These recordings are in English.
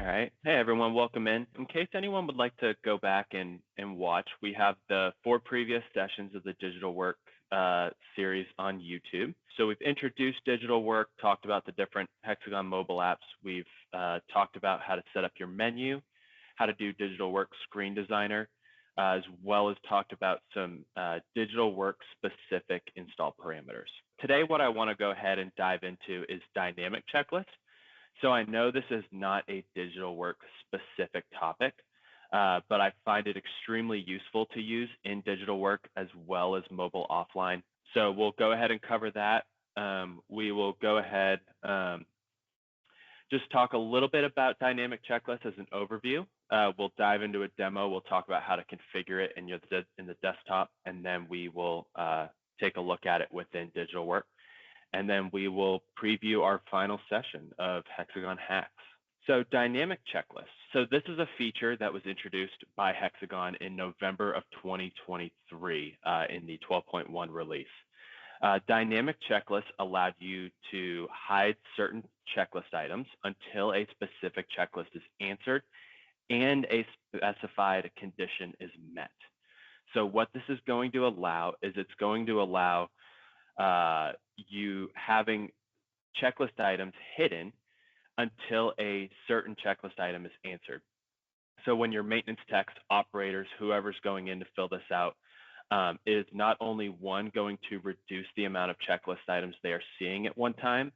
right. Hey, everyone, welcome in. In case anyone would like to go back and watch, we have the 4 previous sessions of the digital work series on YouTube. So we've introduced digital work, talked about the different HxGN mobile apps. We've talked about how to set up your menu, how to do digital work screen designer, as well as talked about some digital work specific install parameters. Today, what I want to go ahead and dive into is dynamic checklists. So I know this is not a digital work specific topic, but I find it extremely useful to use in digital work as well as mobile offline. So we'll go ahead and cover that. We will go ahead, just talk a little bit about dynamic checklists as an overview. We'll dive into a demo. We'll talk about how to configure it in the desktop, and then we will take a look at it within digital work. And then we will preview our final session of HxGN Hacks. So dynamic checklists. So this is a feature that was introduced by HxGN in November of 2023 in the 12.1 release. Dynamic checklists allowed you to hide certain checklist items until a specific checklist is answered and a specified condition is met. So what this is going to allow is it's going to allow you having checklist items hidden until a certain checklist item is answered. So when your maintenance techs, operators, whoever's going in to fill this out, is not only one going to reduce the amount of checklist items they are seeing at one time,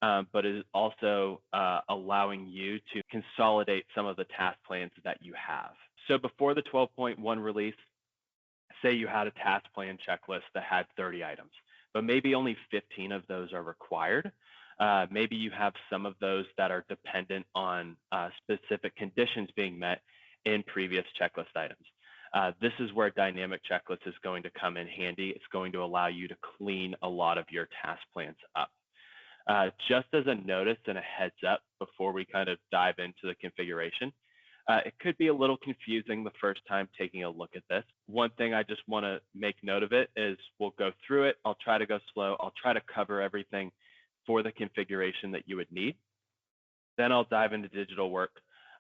but is also allowing you to consolidate some of the task plans that you have. So before the 12.1 release, say you had a task plan checklist that had 30 items, but maybe only 15 of those are required. Maybe you have some of those that are dependent on specific conditions being met in previous checklist items. This is where dynamic checklist is going to come in handy. It's going to allow you to clean a lot of your task plans up. Just as a notice and a heads up before we kind of dive into the configuration, it could be a little confusing the first time taking a look at this. One thing I just want to make note of it is we'll go through it. I'll try to go slow. I'll try to cover everything for the configuration that you would need. Then I'll dive into digital work.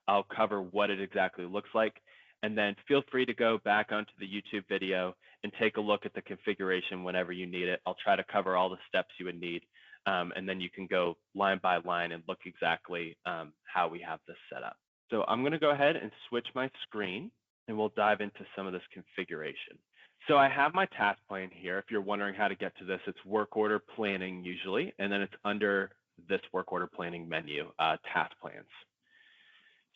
I'll cover what it exactly looks like. And then feel free to go back onto the YouTube video and take a look at the configuration whenever you need it. I'll try to cover all the steps you would need. And then you can go line by line and look exactly how we have this set up. So I'm going to go ahead and switch my screen, and we'll dive into some of this configuration. So I have my task plan here. If you're wondering how to get to this, it's work order planning usually, and then it's under this work order planning menu, task plans.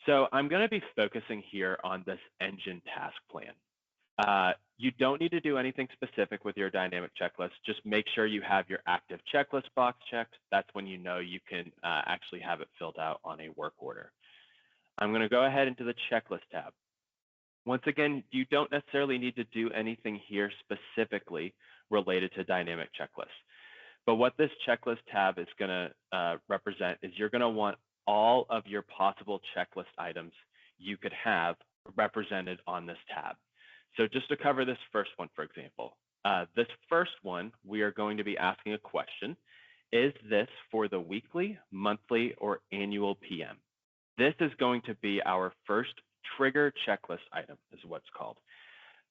So I'm going to be focusing here on this engine task plan. You don't need to do anything specific with your dynamic checklist. Just make sure you have your active checklist box checked. That's when you know you can actually have it filled out on a work order. I'm going to go ahead into the checklist tab. Once again, you don't necessarily need to do anything here specifically related to dynamic checklists. But what this checklist tab is going to represent is you're going to want all of your possible checklist items you could have represented on this tab. So just to cover this first one, for example, this first one, we are going to be asking a question. Is this for the weekly, monthly, or annual PM? This is going to be our first trigger checklist item, is what's called.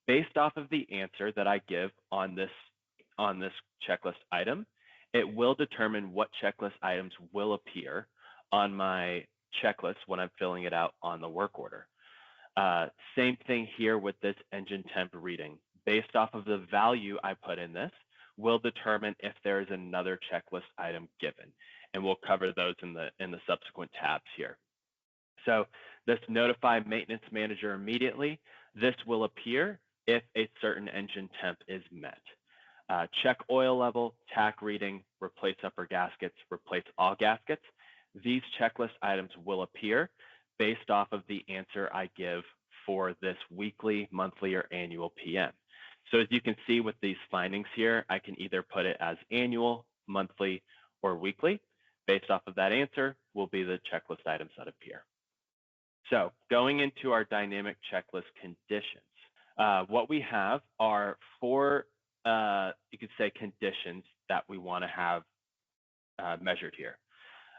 Based off of the answer that I give on this checklist item, it will determine what checklist items will appear on my checklist when I'm filling it out on the work order. Same thing here with this engine temp reading. Based off of the value I put in this, will determine if there is another checklist item given, and we'll cover those in the subsequent tabs here. So this notify maintenance manager immediately. This will appear if a certain engine temp is met. Check oil level, tack reading, replace upper gaskets, replace all gaskets. These checklist items will appear based off of the answer I give for this weekly, monthly, or annual PM. So as you can see with these findings here, I can either put it as annual, monthly, or weekly. Based off of that answer will be the checklist items that appear. So going into our dynamic checklist conditions, what we have are 4, you could say, conditions that we want to have measured here.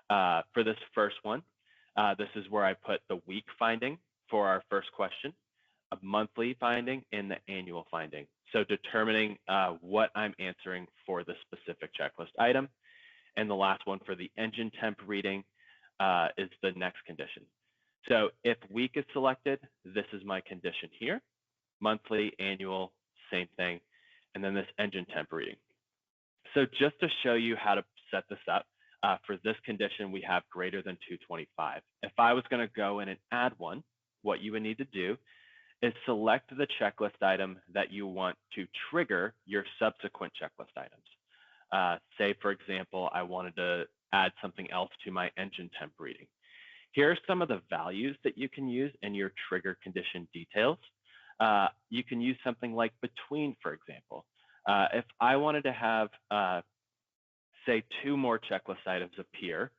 For this first one, This is where I put the week finding for our first question, a monthly finding, and the annual finding. So determining what I'm answering for the specific checklist item. And the last one for the engine temp reading is the next condition. So if week is selected, this is my condition here. Monthly, annual, same thing. And then this engine temp reading. So just to show you how to set this up, for this condition, we have greater than 225. If I was going to go in and add one, what you would need to do is select the checklist item that you want to trigger your subsequent checklist items. Say, for example, I wanted to add something else to my engine temp reading. Here are some of the values that you can use in your trigger condition details. You can use something like between, for example. If I wanted to have, say, 2 more checklist items appear,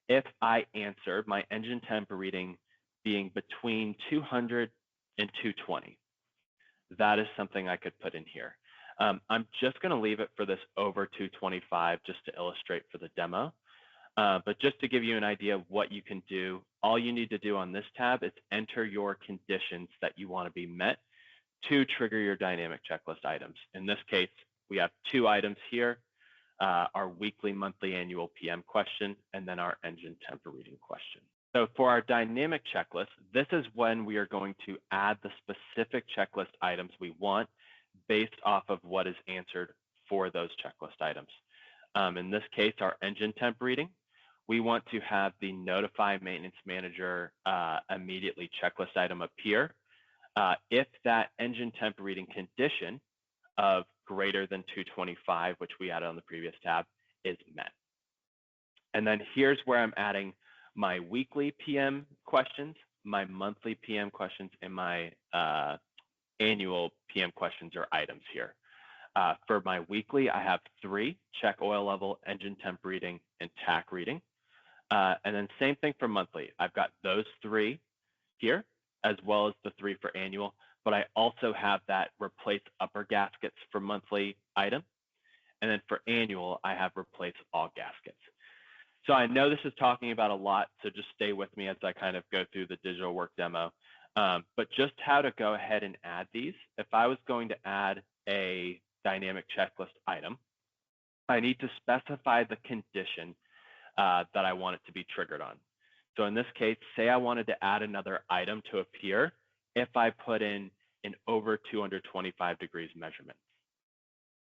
if I answered my engine temp reading being between 200 and 220, that is something I could put in here. I'm just going to leave it for this over 225 just to illustrate for the demo. But just to give you an idea of what you can do, all you need to do on this tab is enter your conditions that you want to be met to trigger your dynamic checklist items. In this case, we have 2 items here, our weekly, monthly, annual PM question, and then our engine temp reading question. So for our dynamic checklist, this is when we are going to add the specific checklist items we want based off of what is answered for those checklist items. In this case, our engine temp reading, we want to have the notify maintenance manager immediately checklist item appear if that engine temp reading condition of greater than 225, which we added on the previous tab, is met. And then here's where I'm adding my weekly PM questions, my monthly PM questions, and my annual PM questions or items here. For my weekly, I have 3, check oil level, engine temp reading, and TAC reading. And then same thing for monthly. I've got those 3 here, as well as the 3 for annual, but I also have that replace upper gaskets for monthly item. And then for annual, I have replace all gaskets. So I know this is talking about a lot, so just stay with me as I kind of go through the digital work demo. But just how to go ahead and add these. If I was going to add a dynamic checklist item, I need to specify the condition that I want it to be triggered on. So in this case, say I wanted to add another item to appear if I put in an over 225 degrees measurement.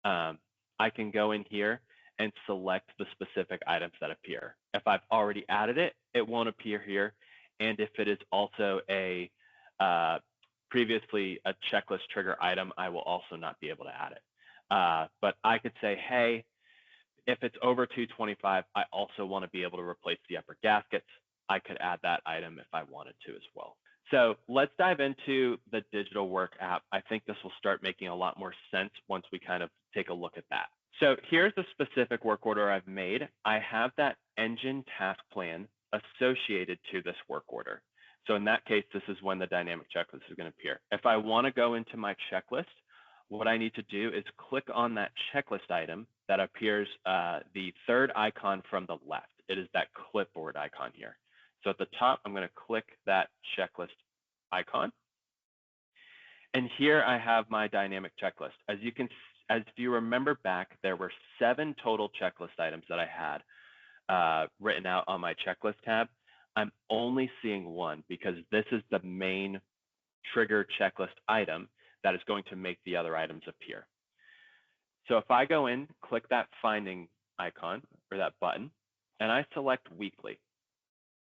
I can go in here and select the specific items that appear. If I've already added it, it won't appear here. And if it is also a previously a checklist trigger item, I will also not be able to add it. But I could say, hey, if it's over 225, I also want to be able to replace the upper gaskets. I could add that item if I wanted to as well. So let's dive into the digital work app. I think this will start making a lot more sense once we kind of take a look at that. So here's the specific work order I've made. I have that engine task plan associated to this work order. So in that case, this is when the dynamic checklist is going to appear. If I want to go into my checklist, what I need to do is click on that checklist item that appears the 3rd icon from the left. It is that clipboard icon here. So at the top, I'm going to click that checklist icon. And here I have my dynamic checklist. As you remember back, there were 7 total checklist items that I had written out on my checklist tab. I'm only seeing 1 because this is the main trigger checklist item that is going to make the other items appear. So if I go in, click that finding icon or that button, and I select weekly,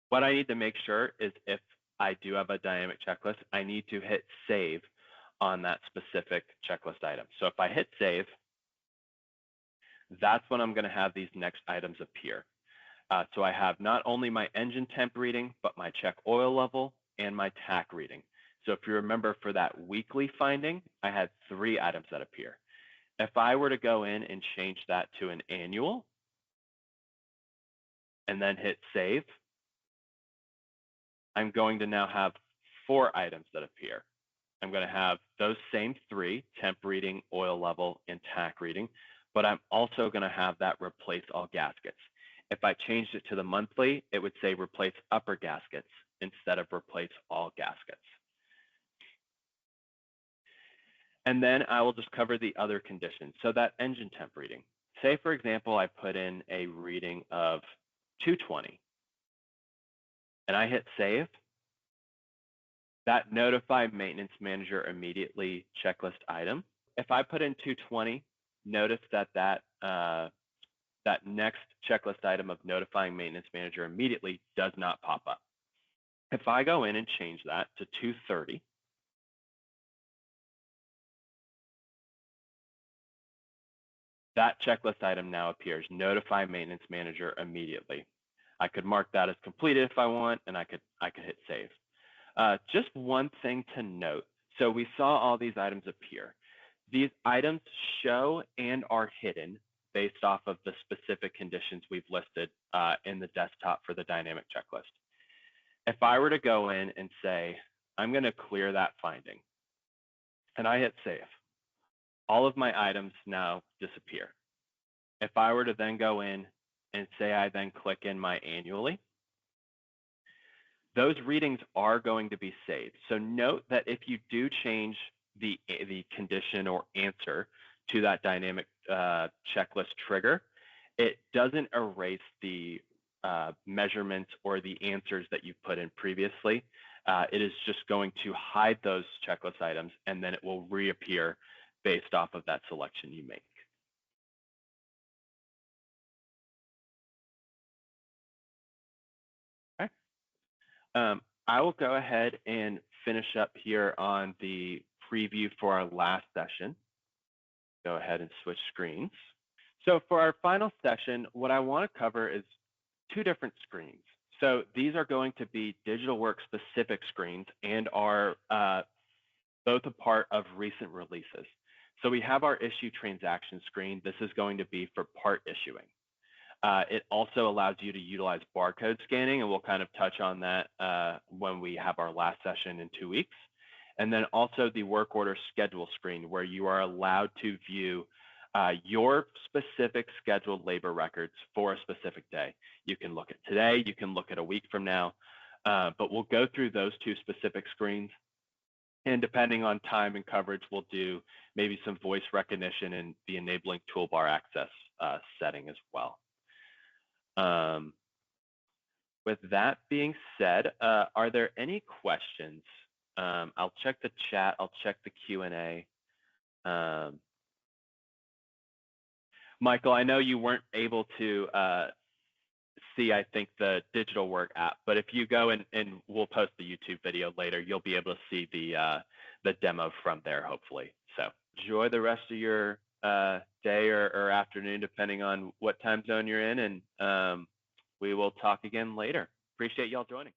what I need to make sure is if I do have a dynamic checklist, I need to hit save on that specific checklist item. So if I hit save, that's when I'm going to have these next items appear. So I have not only my engine temp reading, but my check oil level and my TAC reading. So if you remember for that weekly finding, I had 3 items that appear. If I were to go in and change that to an annual and then hit save, I'm going to now have 4 items that appear. I'm going to have those same 3, temp reading, oil level, and TAC reading, but I'm also going to have that replace all gaskets. If I changed it to the monthly, it would say replace upper gaskets instead of replace all gaskets. And then I will just cover the other conditions. So that engine temp reading. Say, for example, I put in a reading of 220 and I hit save. That notify maintenance manager immediately checklist item. If I put in 220, notice that that next checklist item of notifying maintenance manager immediately does not pop up. If I go in and change that to 230, that checklist item now appears, notify maintenance manager immediately. I could mark that as completed if I want, and I could hit save. Just one thing to note. So we saw all these items appear. These items show and are hidden based off of the specific conditions we've listed in the desktop for the dynamic checklist. If I were to go in and say, I'm going to clear that finding, and I hit save, all of my items now disappear. If I were to then go in and say I then click in my annually, those readings are going to be saved. So note that if you do change the condition or answer to that dynamic checklist trigger, it doesn't erase the measurements or the answers that you've put in previously. It is just going to hide those checklist items, and then it will reappear based off of that selection you make. Okay. I will go ahead and finish up here on the preview for our last session. Go ahead and switch screens. So for our final session, what I want to cover is two different screens. So these are going to be digital work specific screens and are both a part of recent releases. So we have our issue transaction screen. This is going to be for part issuing. It also allows you to utilize barcode scanning, and we'll kind of touch on that when we have our last session in 2 weeks. And then also the work order schedule screen, where you are allowed to view your specific scheduled labor records for a specific day. You can look at today, you can look at a week from now, but we'll go through those two specific screens. And depending on time and coverage, we'll do maybe some voice recognition and the enabling toolbar access setting as well. With that being said, are there any questions? I'll check the chat, I'll check the Q&A. Michael, I know you weren't able to see, I think, the digital work app, but if you go and we'll post the YouTube video later, you'll be able to see the demo from there, hopefully. So enjoy the rest of your day or afternoon, depending on what time zone you're in, and we will talk again later. Appreciate y'all joining.